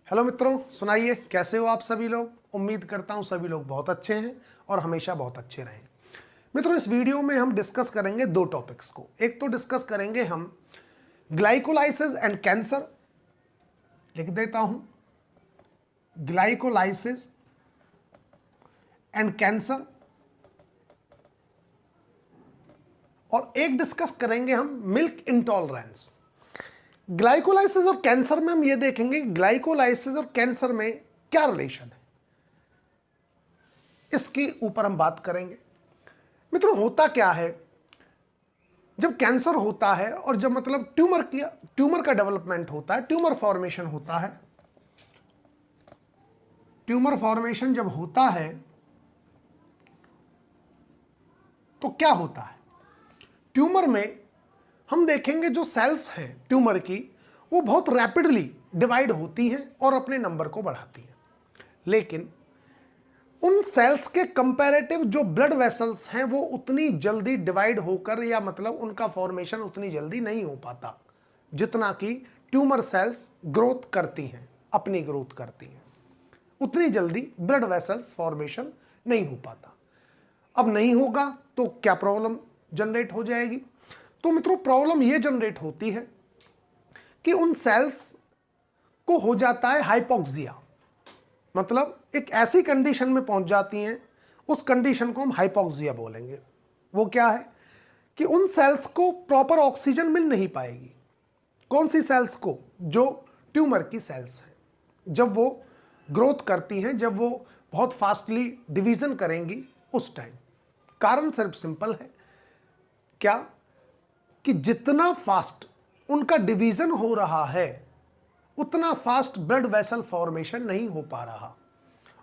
Hello मित्रों, सुनाइए कैसे हो आप सभी लोग। उम्मीद करता हूं सभी लोग बहुत अच्छे हैं और हमेशा बहुत अच्छे रहें। मित्रों, इस वीडियो में हम डिस्कस करेंगे दो टॉपिक्स को। एक तो डिस्कस करेंगे हम ग्लाइकोलाइसिस एंड कैंसर, लिख देता हूं ग्लाइकोलाइसिस एंड कैंसर, और एक डिस्कस करेंगे हम मिल्क इंटॉलरेंस। ग्लाइकोलाइसिस और कैंसर में हम ये देखेंगे ग्लाइकोलाइसिस और कैंसर में क्या रिलेशन है, इसके ऊपर हम बात करेंगे। मित्रों, होता क्या है जब कैंसर होता है और जब मतलब ट्यूमर का डेवलपमेंट होता है, ट्यूमर फॉर्मेशन होता है। ट्यूमर फॉर्मेशन जब होता है तो क्या होता है, ट्यूमर में हम देखेंगे जो सेल्स हैं ट्यूमर की, वो बहुत रैपिडली डिवाइड होती हैं और अपने नंबर को बढ़ाती हैं। लेकिन उन सेल्स के कंपैरेटिव जो ब्लड वेसल्स हैं वो उतनी जल्दी डिवाइड होकर या मतलब उनका फॉर्मेशन उतनी जल्दी नहीं हो पाता जितना कि ट्यूमर सेल्स ग्रोथ करती हैं, अपनी ग्रोथ करती हैं। उतनी जल्दी ब्लड वेसल्स फॉर्मेशन नहीं हो पाता। अब नहीं होगा तो क्या प्रॉब्लम जनरेट हो जाएगी। तो मित्रों, प्रॉब्लम ये जनरेट होती है कि उन सेल्स को हो जाता है हाइपोक्सिया, मतलब एक ऐसी कंडीशन में पहुंच जाती हैं, उस कंडीशन को हम हाइपोक्सिया बोलेंगे। वो क्या है कि उन सेल्स को प्रॉपर ऑक्सीजन मिल नहीं पाएगी। कौन सी सेल्स को? जो ट्यूमर की सेल्स हैं। जब वो ग्रोथ करती हैं, जब वो बहुत फास्टली डिवीजन करेंगी, उस टाइम कारण सिर्फ सिंपल है, क्या कि जितना फास्ट उनका डिवीजन हो रहा है उतना फास्ट ब्लड वेसल फॉर्मेशन नहीं हो पा रहा।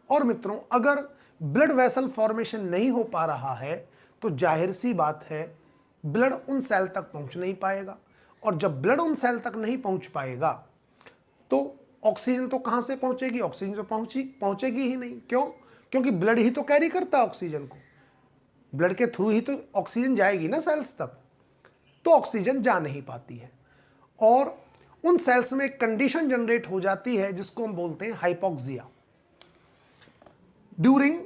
और मित्रों, अगर ब्लड वेसल फॉर्मेशन नहीं हो पा रहा है तो जाहिर सी बात है ब्लड उन सेल तक पहुंच नहीं पाएगा, और जब ब्लड उन सेल तक नहीं पहुंच पाएगा तो ऑक्सीजन तो कहां से पहुंचेगी? ऑक्सीजन तो पहुंचेगी ही नहीं। क्यों? क्योंकि ब्लड ही तो कैरी करता है ऑक्सीजन को, ब्लड के थ्रू ही तो ऑक्सीजन जाएगी ना सेल्स तक, तो ऑक्सीजन जा नहीं पाती है और उन सेल्स में एक कंडीशन जनरेट हो जाती है जिसको हम बोलते हैं हाइपोक्सिया। ड्यूरिंग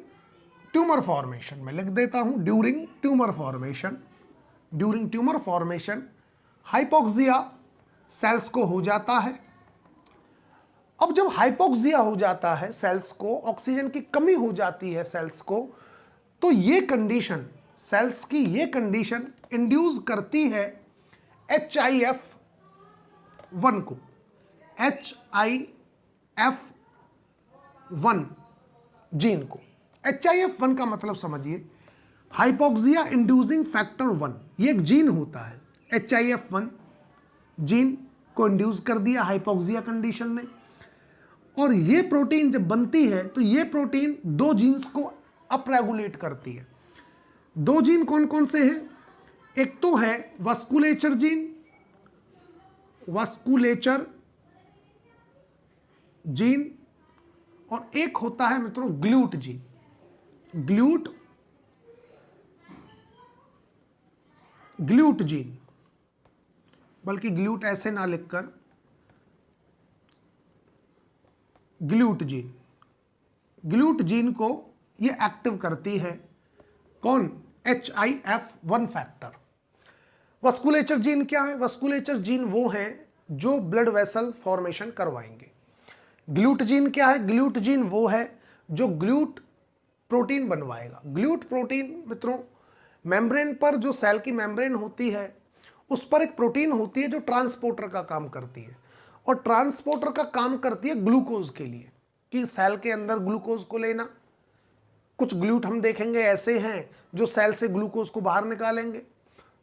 ट्यूमर फॉर्मेशन में लिख देता हूं during tumour formation hypoxia cells को हो जाता है। अब जब हाइपोक्सिया हो जाता है सेल्स को, ऑक्सीजन की कमी हो जाती है सेल्स को, तो ये कंडीशन, सेल्स की ये कंडीशन इंड्यूस करती है HIF1 को। HIF1 जीन को। HIF1 का मतलब समझिए, हाइपोक्सिया इंड्यूसिंग फैक्टर 1। ये एक जीन होता है। HIF1 जीन को इंड्यूस कर दिया हाइपोक्सिया कंडीशन ने, और ये प्रोटीन जब बनती है तो ये प्रोटीन दो जीन्स को अपरेगुलेट करती है। दो जीन कौन कौन से हैं? एक तो है वस्कुलेचर जीन, और एक होता है मित्रों ग्लूट जीन। ग्लूट जीन, बल्कि ग्लूट ऐसे ना लिखकर ग्लूट जीन को ये एक्टिव करती है। कौन? HIF1 factor. वस्कुलेचर जीन क्या है? वस्कुलेचर जीन वो है जो ब्लड वेसल फॉर्मेशन करवाएंगे। ग्लूट जीन क्या है? ग्लूट जीन वो है जो ग्लूट प्रोटीन बनवाएगा। ग्लूट प्रोटीन मित्रों, मेम्ब्रेन पर, जो सेल की मेम्ब्रेन होती है उस पर एक प्रोटीन होती है जो ट्रांसपोर्टर का काम करती है, और ट्रांसपोर्टर का काम करती है ग्लूकोज के लिए, कि सेल के अंदर ग्लूकोज को लेना। कुछ ग्लूट हम देखेंगे ऐसे हैं जो सेल से ग्लूकोज को बाहर निकालेंगे,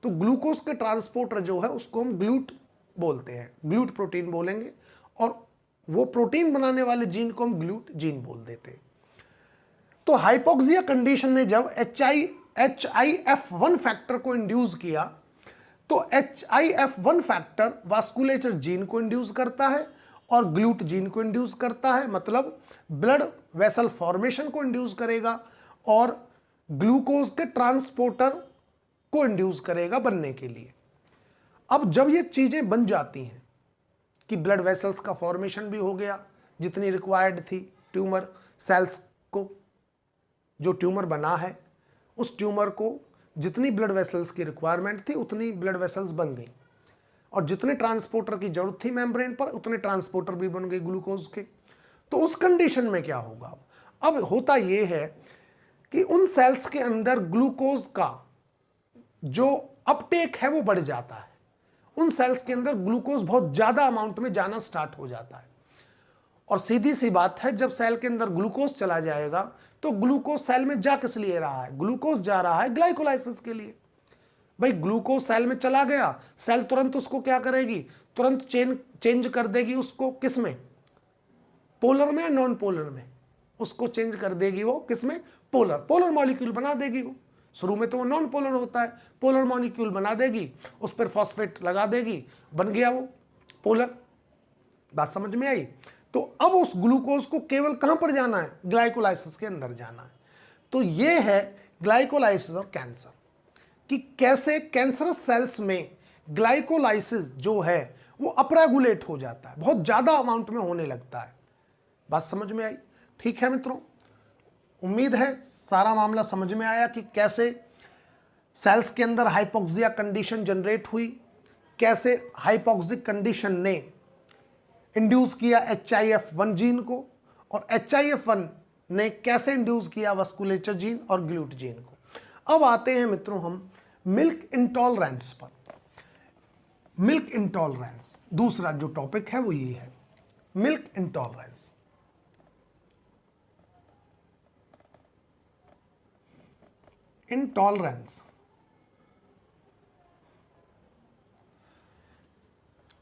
तो ग्लूकोज के ट्रांसपोर्टर जो है उसको हम ग्लूट बोलते हैं, ग्लूट प्रोटीन बोलेंगे, और वो प्रोटीन बनाने वाले जीन को हम ग्लूट जीन बोल देते हैं। तो हाइपोक्सिया कंडीशन ने जब HIF1 फैक्टर को इंड्यूस किया, तो HIF1 फैक्टर वास्कुलेचर जीन को इंड्यूस करता है और ग्लूट जीन को इंड्यूस करता है, मतलब ब्लड वेसल फॉर्मेशन को इंड्यूस करेगा और ग्लूकोज के ट्रांसपोर्टर को इंड्यूस करेगा बनने के लिए। अब जब ये चीजें बन जाती हैं कि ब्लड वेसल्स का फॉर्मेशन भी हो गया, जितनी रिक्वायर्ड थी ट्यूमर सेल्स को, जो ट्यूमर बना है उस ट्यूमर को जितनी ब्लड वेसल्स की रिक्वायरमेंट थी उतनी ब्लड वेसल्स बन गई, और जितने ट्रांसपोर्टर की जरूरत थी मेम्ब्रेन पर उतने ट्रांसपोर्टर भी बन गए ग्लूकोज के। तो उस कंडीशन में क्या होगा, अब होता यह है कि उन सेल्स के अंदर ग्लूकोज का जो अपटेक है वो बढ़ जाता है, उन सेल्स के अंदर ग्लूकोज बहुत ज्यादा अमाउंट में जाना स्टार्ट हो जाता है। और सीधी सी बात है, जब सेल के अंदर ग्लूकोज चला जाएगा तो ग्लूकोज सेल में जा किस लिए रहा है, ग्लूकोज जा रहा है ग्लाइकोलाइसिस के लिए। भाई ग्लूकोज सेल में चला गया, सेल तुरंत उसको क्या करेगी, तुरंत चेंज कर देगी उसको किस में, पोलर में या नॉन पोलर में, उसको चेंज कर देगी वो किस में, पोलर मॉलिक्यूल बना देगी वो। शुरू में तो वो नॉन पोलर होता है, पोलर मॉलिक्यूल बना देगी, उस पर फॉस्फेट लगा देगी, बन गया वो पोलर। बात समझ में आई। तो अब उस ग्लूकोज को केवल कहां पर जाना है, ग्लाइकोलाइसिस के अंदर जाना है। तो ये है ग्लाइकोलाइसिस और कैंसर, कि कैसे कैंसरस सेल्स में ग्लाइकोलाइसिस जो है वो अपरेगुलेट हो जाता है, बहुत ज्यादा अमाउंट में होने लगता है। बात समझ में आई। ठीक है मित्रों, उम्मीद है सारा मामला समझ में आया कि कैसे सेल्स के अंदर हाइपोक्सिया कंडीशन जनरेट हुई, कैसे हाइपोक्सिक कंडीशन ने इंड्यूस किया HIF1 जीन को, और HIF1 ने कैसे इंड्यूस किया वस्कुलेचर जीन और ग्लूट जीन को। अब आते हैं मित्रों हम मिल्क इंटॉलरेंस पर। मिल्क इंटॉलरेंस दूसरा जो टॉपिक है वो ये है, मिल्क इंटॉलरेंस। इंटॉलरेंस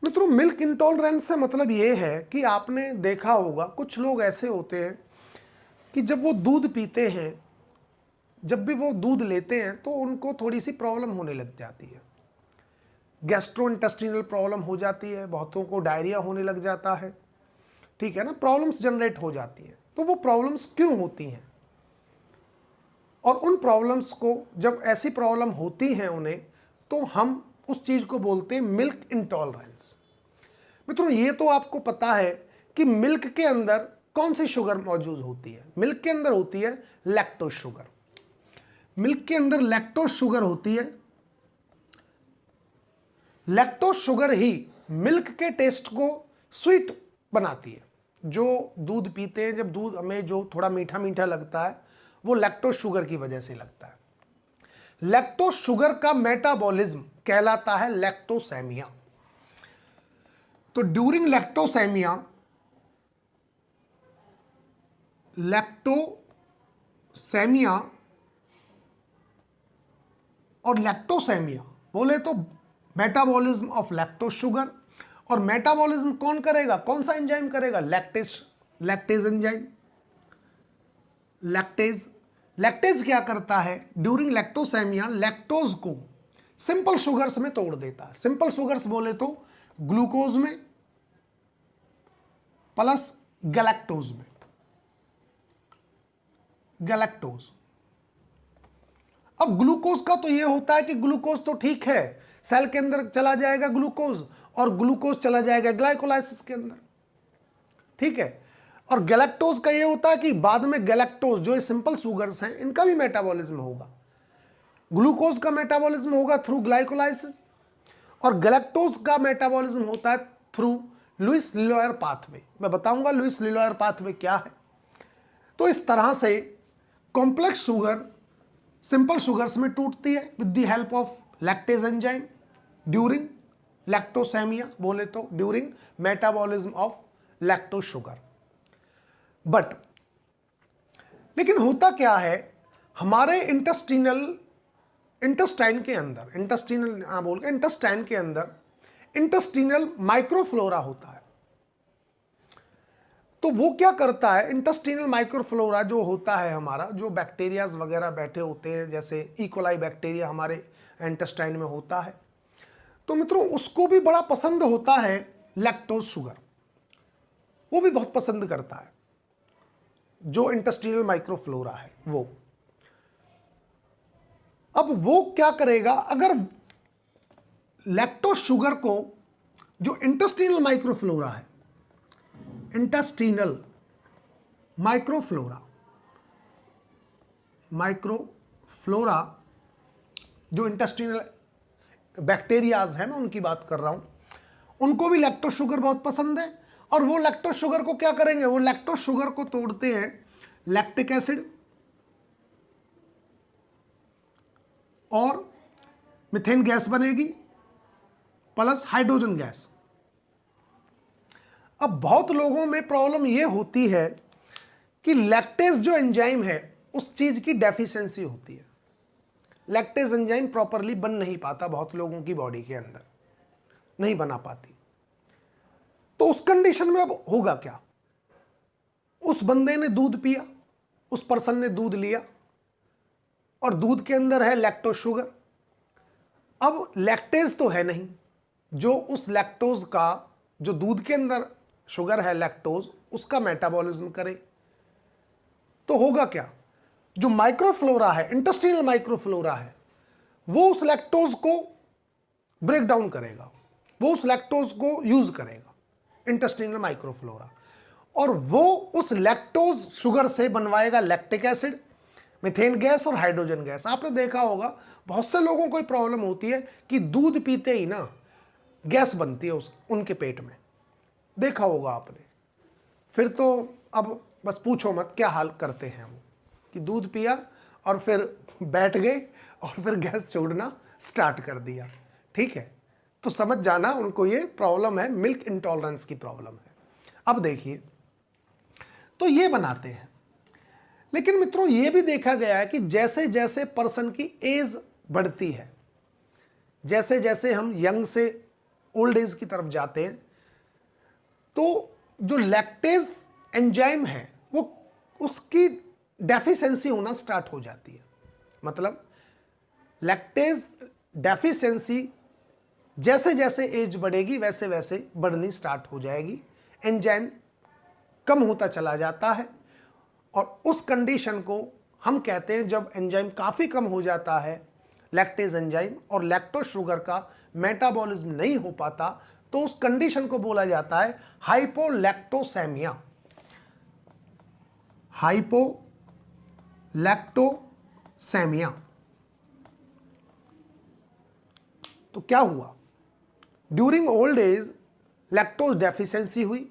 मित्रों, मिल्क इंटॉलरेंस से मतलब ये है कि आपने देखा होगा कुछ लोग ऐसे होते हैं कि जब वो दूध पीते हैं, जब भी वो दूध लेते हैं तो उनको थोड़ी सी प्रॉब्लम होने लग जाती है, गैस्ट्रोइंटेस्टिनल प्रॉब्लम हो जाती है, बहुतों को डायरिया होने लग जाता है, ठीक है ना, प्रॉब्लम्स जनरेट हो जाती है। तो वो प्रॉब्लम्स क्यों होती हैं, और उन प्रॉब्लम्स को जब ऐसी प्रॉब्लम होती हैं उन्हें, तो हम उस चीज को बोलते हैं मिल्क इंटॉलरेंस। मित्रों ये तो आपको पता है कि मिल्क के अंदर कौन सी शुगर मौजूद होती है, मिल्क के अंदर होती है लैक्टोज शुगर। मिल्क के अंदर लैक्टोज शुगर होती है। लैक्टोज शुगर ही मिल्क के टेस्ट को स्वीट बनाती है। जो दूध पीते हैं, जब दूध हमें जो थोड़ा मीठा मीठा लगता है वो लैक्टोज शुगर की वजह से लगता है। लैक्टोज शुगर का मेटाबॉलिज्म कहलाता है लैक्टोसेमिया। तो ड्यूरिंग लैक्टोसेमिया, और लैक्टोसेमिया बोले तो मेटाबॉलिज्म ऑफ लैक्टोज शुगर। और मेटाबॉलिज्म कौन करेगा, कौन सा एंजाइम करेगा, लैक्टेज एंजाइम। लैक्टेज क्या करता है, ड्यूरिंग लैक्टोसेमिया लैक्टोज को सिंपल शुगर्स में तोड़ देता है। सिंपल शुगर्स बोले तो ग्लूकोज में प्लस गैलेक्टोज में, गैलेक्टोज। अब ग्लूकोज का तो यह होता है कि ग्लूकोज तो ठीक है, सेल के अंदर चला जाएगा ग्लूकोज, और ग्लूकोज चला जाएगा ग्लाइकोलाइसिस के अंदर, ठीक है। और गैलेक्टोज का यह होता है कि बाद में गैलेक्टोज जो सिंपल शुगर्स हैं इनका भी मेटाबॉलिज्म होगा। ग्लूकोज का मेटाबॉलिज्म होगा थ्रू ग्लाइकोलाइसिस, और गैलेक्टोज का मेटाबॉलिज्म होता है थ्रू लुईस लिलॉयर पाथवे। मैं बताऊंगा लुईस लिलॉयर पाथवे क्या है। तो इस तरह से कॉम्प्लेक्स शुगर सिंपल शुगर्स में टूटती है with the help of lactase enzyme during lactosemia, बोले तो during metabolism of lactose sugar. But लेकिन होता क्या है, हमारे इंटेस्टाइन के अंदर, इंटेस्टाइन के अंदर इंटेस्टिनल माइक्रोफ्लोरा होता है। तो वो क्या करता है, इंटेस्टिनल माइक्रोफ्लोरा जो होता है हमारा, जो बैक्टीरियाज वगैरह बैठे होते हैं, जैसे इकोलाई बैक्टीरिया हमारे इंटेस्टाइन में होता है, तो मित्रों उसको भी बड़ा पसंद होता है लैक्टोज शुगर, वो भी बहुत पसंद करता है जो इंटेस्टिनल माइक्रोफ्लोरा है वो। अब वो क्या करेगा, अगर लैक्टोज शुगर को जो इंटेस्टिनल माइक्रोफ्लोरा है, इंटेस्टिनल माइक्रोफ्लोरा जो इंटेस्टिनल बैक्टीरियाज हैं, मैं उनकी बात कर रहा हूं, उनको भी लैक्टोज शुगर बहुत पसंद है। और वो लैक्टोज शुगर को क्या करेंगे, वो लैक्टोज शुगर को तोड़ते हैं लैक्टिक एसिड और मीथेन गैस बनेगी प्लस हाइड्रोजन गैस। अब बहुत लोगों में प्रॉब्लम ये होती है कि लैक्टेज जो एंजाइम है उस चीज की डेफिशिएंसी होती है। लैक्टेज एंजाइम प्रॉपरली बन नहीं पाता, बहुत लोगों की बॉडी के अंदर नहीं बना पाती। तो उस कंडीशन में अब होगा क्या, उस बंदे ने दूध पिया, उस पर्सन ने दूध लिया और दूध के अंदर है लैक्टोज शुगर। अब लैक्टेज तो है नहीं जो उस लैक्टोज का, जो दूध के अंदर शुगर है लैक्टोज, उसका मेटाबॉलिज्म करे। तो होगा क्या, जो माइक्रोफ्लोरा है, इंटेस्टिनल माइक्रोफ्लोरा है, वो उस लैक्टोज को ब्रेक डाउन करेगा, वो उस लैक्टोज को यूज करेगा इंटेस्टिनल माइक्रोफ्लोरा, और वो उस लैक्टोज शुगर से बनवाएगा लैक्टिक एसिड, मीथेन गैस और हाइड्रोजन गैस। आपने देखा होगा बहुत से लोगों को प्रॉब्लम होती है कि दूध पीते ही ना गैस बनती है उनके पेट में, देखा होगा आपने। फिर तो अब बस पूछो मत क्या हाल करते हैं वो, कि दूध पिया और फिर बैठ गए और फिर गैस छोड़ना स्टार्ट कर दिया। ठीक है, तो समझ जाना उनको ये प्रॉब्लम है, मिल्क इंटॉलरेंस की प्रॉब्लम है। अब देखिए, तो ये बनाते हैं। लेकिन मित्रों ये भी देखा गया है कि जैसे जैसे पर्सन की एज बढ़ती है, जैसे जैसे हम यंग से ओल्ड एज की तरफ जाते हैं, तो जो लैक्टेज एंजाइम है वो उसकी डेफिशिएंसी होना स्टार्ट हो जाती है। मतलब लैक्टेज डेफिशिएंसी जैसे जैसे एज बढ़ेगी वैसे वैसे बढ़नी स्टार्ट हो जाएगी, एंजाइम कम होता चला जाता है। और उस कंडीशन को हम कहते हैं, जब एंजाइम काफ़ी कम हो जाता है लैक्टेज एंजाइम और लैक्टोज शुगर का मेटाबॉलिज्म नहीं हो पाता, तो उस कंडीशन को बोला जाता है हाइपोलैक्टोसेमिया। हाइपोलैक्टोसेमिया। तो क्या हुआ, during old age lactose deficiency हुई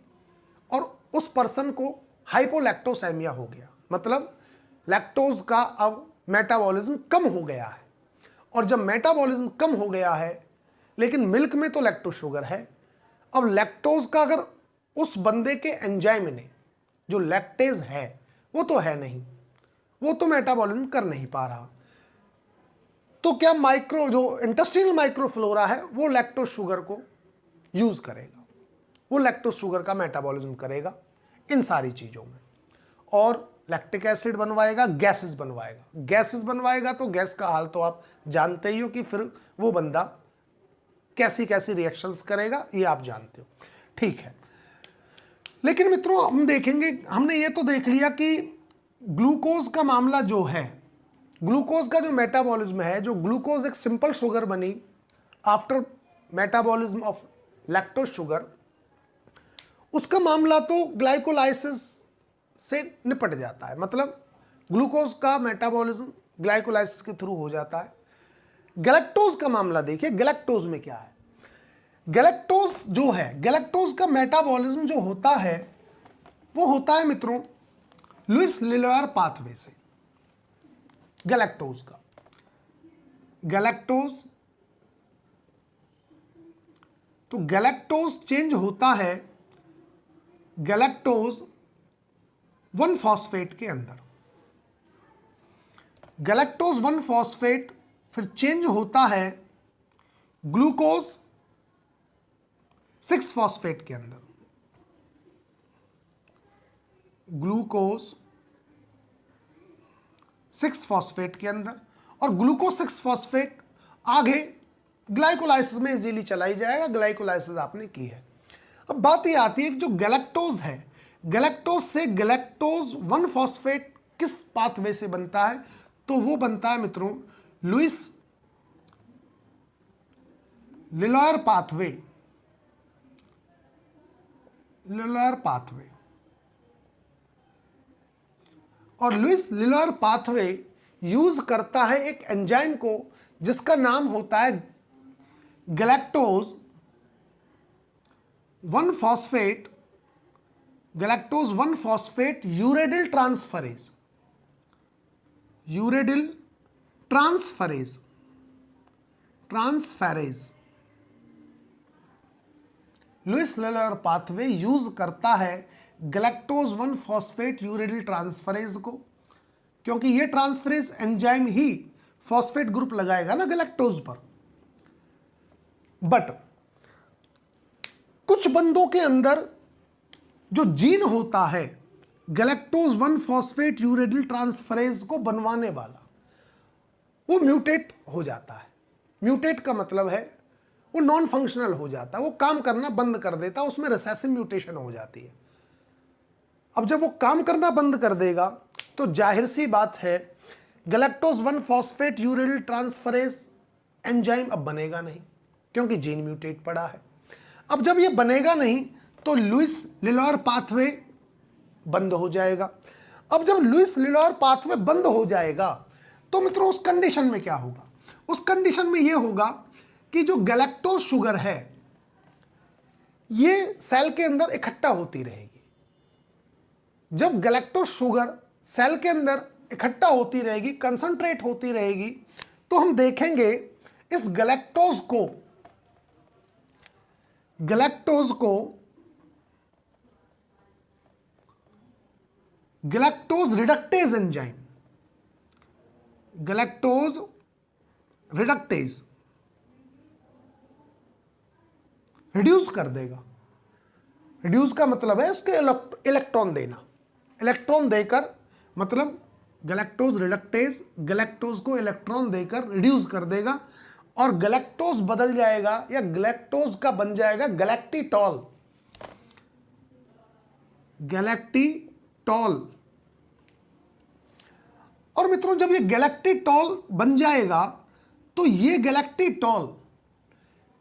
और उस पर्सन को हाइपोलैक्टोसेमिया हो गया। मतलब लैक्टोज का अब मेटाबॉलिज्म कम हो गया है, और जब मेटाबॉलिज्म कम हो गया है, लेकिन मिल्क में तो लैक्टोज शुगर है, अब लैक्टोज का अगर उस बंदे के एंजाइम ने जो लैक्टेज है वो तो है नहीं, वो तो मेटाबॉलिज्म कर नहीं पा रहा, तो क्या जो इंटेस्टिनल माइक्रोफ्लोरा है वो लैक्टोज शुगर को यूज करेगा, वो लैक्टोज शुगर का मेटाबॉलिज्म करेगा इन सारी चीजों में, और लैक्टिक एसिड बनवाएगा, गैसेस बनवाएगा। गैसेस बनवाएगा तो गैस का हाल तो आप जानते ही हो कि फिर वो बंदा कैसी कैसी रिएक्शंस करेगा, ये आप जानते हो। ठीक है, लेकिन मित्रों हम देखेंगे, हमने ये तो देख लिया कि ग्लूकोज का मामला जो है, ग्लूकोज का जो मेटाबॉलिज्म है, जो ग्लूकोज एक सिंपल शुगर बनी after metabolism of lactose sugar, उसका मामला तो ग्लाइकोलाइसिस से निपट जाता है। मतलब ग्लूकोज का मेटाबॉलिज्म ग्लाइकोलाइसिस के थ्रू हो जाता है। गैलेक्टोज का मामला देखिए, गैलेक्टोज में क्या है, गैलेक्टोज जो है, गैलेक्टोज का मेटाबॉलिज्म जो होता है वो होता है मित्रों लुईस लिलोयर पाथवे से। गैलेक्टोज का, गैलेक्टोज, तो गैलेक्टोज चेंज होता है गैलेक्टोज 1 फॉस्फेट के अंदर। गैलेक्टोज 1 फॉस्फेट फिर चेंज होता है ग्लूकोज 6 फॉस्फेट के अंदर। ग्लूकोज 6 फॉस्फेट के अंदर, और ग्लूकोज 6 फॉस्फेट आगे ग्लाइकोलाइसिस में इजीली चला ही जाएगा, ग्लाइकोलाइसिस आपने की है। अब बात ये आती है कि जो गैलेक्टोज है, गैलेक्टोज से गैलेक्टोज 1 फॉस्फेट किस पाथवे से बनता है, तो वो बनता है मित्रों Luis Leloir pathway. Leloir pathway. और लुइस लिलॉयर पाथवे यूज करता है एक एंजाइम को जिसका नाम होता है galactose one phosphate uridyl transferase. Luis Leloir pathway use करता है गैलेक्टोज 1-फॉस्फेट यूरेडिल ट्रांसफरेज को, क्योंकि ये ट्रांसफरेज एंजाइम ही फॉस्फेट ग्रुप लगाएगा ना गैलेक्टोज पर। बट कुछ बंदों के अंदर जो जीन होता है गैलेक्टोज 1-फॉस्फेट यूरेडिल ट्रांसफरेज को बनवाने वाला, वो म्यूटेट हो जाता है। म्यूटेट का मतलब है वो नॉन फंक्शनल हो जाता है, वो काम करना बंद कर देता है, उसमें रिसेसिव म्यूटेशन हो जाती है। अब जब वो काम करना बंद कर देगा तो जाहिर सी बात है galactose one phosphate uridyl transferase enzyme अब बनेगा नहीं, क्योंकि जीन म्यूटेट पड़ा है। अब जब ये बनेगा नहीं तो लुइस लिलॉयर पाथवे बंद हो जाएगा। अब जब लुइस लिलॉयर पाथवे बंद हो जाएगा तो मित्रों उस कंडीशन में क्या होगा? उस कंडीशन में यह होगा कि जो गैलेक्टोज शुगर है ये सेल के अंदर इकट्ठा होती रहेगी। जब गैलेक्टोज शुगर सेल के अंदर इकट्ठा होती रहेगी, कंसंट्रेट होती रहेगी, तो हम देखेंगे इस galactose reductase enzyme, galactose reductase reduce कर देगा। रिड्यूस का मतलब है उसके इलेक्ट्रॉन देना, इलेक्ट्रॉन देकर, मतलब गैलेक्टोज रिडक्टेज गैलेक्टोज को इलेक्ट्रॉन देकर रिड्यूस कर देगा और गैलेक्टोज बदल जाएगा या गैलेक्टोज का बन जाएगा गैलेक्टिटॉल। और मित्रों जब ये गैलेक्टिटॉल बन जाएगा तो ये गैलेक्टिटॉल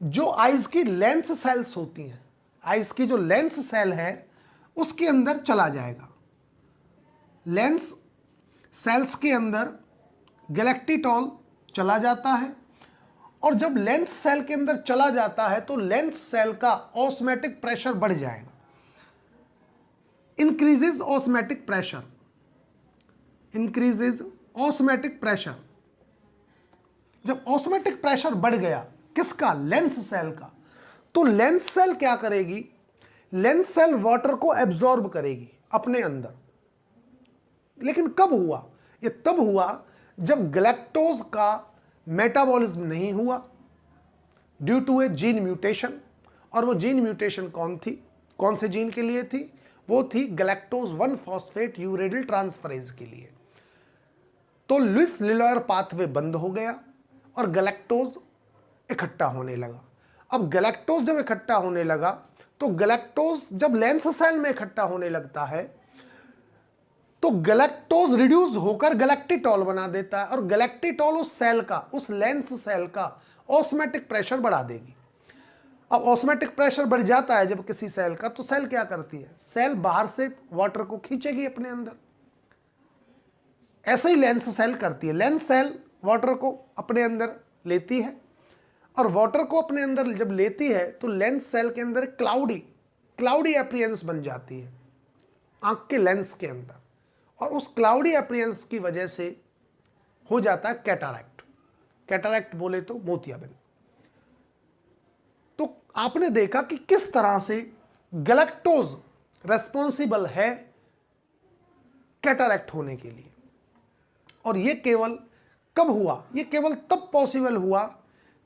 जो आइज की लेंस सेल्स होती हैं, आइज की जो लेंस सेल है उसके अंदर चला जाएगा। लेंस सेल्स के अंदर गैलेक्टिटॉल चला जाता है और जब लेंस सेल के अंदर चला जाता है तो लेंस सेल का ऑस्मैटिक प्रेशर बढ़ जाएगा। Increases osmotic pressure. जब ऑस्मैटिक प्रेशर बढ़ गया किसका? लेंस सेल का। तो लेंस सेल क्या करेगी? लेंस सेल वाटर को एब्जॉर्ब करेगी अपने अंदर। लेकिन कब हुआ? ये तब हुआ जब गैलेक्टोज का मेटाबॉलिज्म नहीं हुआ due to a gene mutation. और वो जीन म्यूटेशन कौन थी? कौन से जीन के लिए थी? वो थी गैलेक्टोज 1-फॉस्फेट यूरेडिल ट्रांसफरेज के लिए। तो लुइस लिलॉयर पाथवे बंद हो गया और गैलेक्टोज इकट्ठा होने लगा। अब गैलेक्टोज जब इकट्ठा होने लगा तो गैलेक्टोज जब लेंस सेल में इकट्ठा होने लगता है तो गैलेक्टोज रिड्यूस होकर गैलेक्टिटॉल बना देता है और गैलेक्टिटॉल उस सेल का, उस लेंस सेल का ऑस्मैटिक प्रेशर बढ़ा देगी। अब ऑस्मैटिक प्रेशर बढ़ जाता है जब किसी सेल का, तो सेल क्या करती है? सेल बाहर से वाटर को खींचेगी अपने अंदर। ऐसे ही लेंस सेल करती है। लेंस सेल वाटर को अपने अंदर लेती है और वाटर को अपने अंदर जब लेती है तो लेंस सेल के अंदर क्लाउडी अपीयरेंस बन जाती है आंख के लेंस के अंदर, और उस क्लाउडी अपीयरेंस की वजह से हो जाता है कैटरैक्ट। कैटरैक्ट बोले तो मोतियाबिंद। तो आपने देखा कि किस तरह से गैलेक्टोज रेस्पॉन्सिबल है कैटरैक्ट होने के लिए। और ये केवल कब हुआ? ये केवल तब पॉसिबल हुआ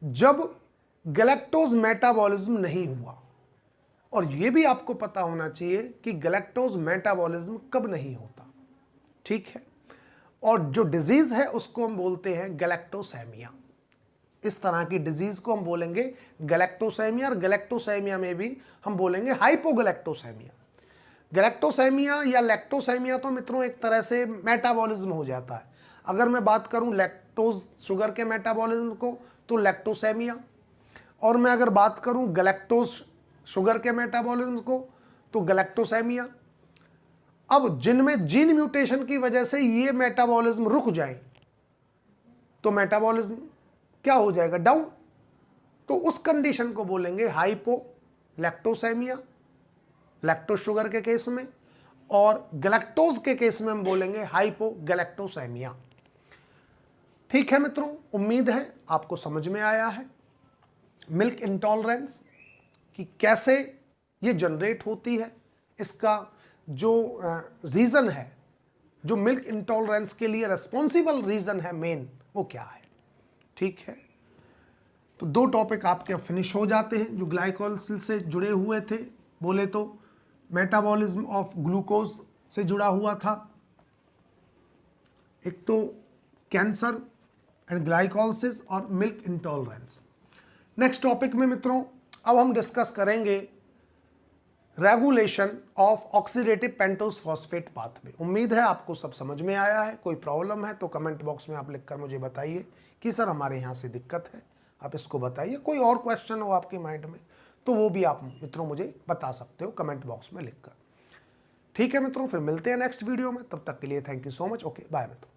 जब गैलेक्टोज मेटाबॉलिज्म नहीं हुआ। और ये भी आपको पता होना चाहिए कि गैलेक्टोज मेटाबॉलिज्म कब नहीं होता, ठीक है। और जो डिजीज है उसको हम बोलते हैं गैलेक्टोसेमिया। इस तरह की डिजीज को हम बोलेंगे गैलेक्टोसेमिया, और गैलेक्टोसेमिया में भी हम बोलेंगे हाइपोगैलेक्टोसेमिया। गैलेक्टोसेमिया या लैक्टोसेमिया तो मित्रों एक तरह से मेटाबॉलिज्म हो जाता है। अगर मैं बात करूं लैक्टोज शुगर के मेटाबॉलिज्म को तो लैक्टोसेमिया, और मैं अगर बात करूं गैलेक्टोज शुगर के मेटाबॉलिज्म को तो गैलेक्टोसेमिया। अब जिनमें जीन म्यूटेशन की वजह से ये मेटाबॉलिज्म रुक जाए तो मेटाबॉलिज्म क्या हो जाएगा, डाउन। तो उस कंडीशन को बोलेंगे हाइपोलैक्टोसेमिया, लैक्टोज शुगर के केस में, और गैलेक्टोज के केस में हम बोलेंगे हाइपोगैलेक्टोसेमिया। ठीक है मित्रों, उम्मीद है आपको समझ में आया है मिल्क इंटॉलरेंस कि कैसे ये जनरेट होती है, इसका जो रीज़न है, जो मिल्क इंटॉलरेंस के लिए रिस्पॉन्सिबल रीज़न है मेन, वो क्या है। ठीक है, तो 2 टॉपिक आपके फिनिश हो जाते हैं जो ग्लाइकोलिसिस से जुड़े हुए थे। बोले तो मेटाबॉलिज्म ऑफ ग्लूकोज से जुड़ा हुआ था, एक तो कैंसर एंड ग्लाइकोलिसिस और मिल्क इंटॉलरेंस। नेक्स्ट टॉपिक में मित्रों अब हम डिस्कस करेंगे regulation of oxidative pentose phosphate pathway. उम्मीद है आपको सब समझ में आया है। कोई प्रॉब्लम है तो कमेंट बॉक्स में आप लिखकर मुझे बताइए कि सर हमारे यहाँ से दिक्कत है, आप इसको बताइए। कोई और क्वेश्चन हो आपके माइंड में तो वो भी आप मित्रों मुझे बता सकते हो कमेंट बॉक्स में लिखकर। ठीक है मित्रों, फिर मिलते हैं नेक्स्ट वीडियो में, तब तक के लिए thank you so much. Okay bye मित्रों।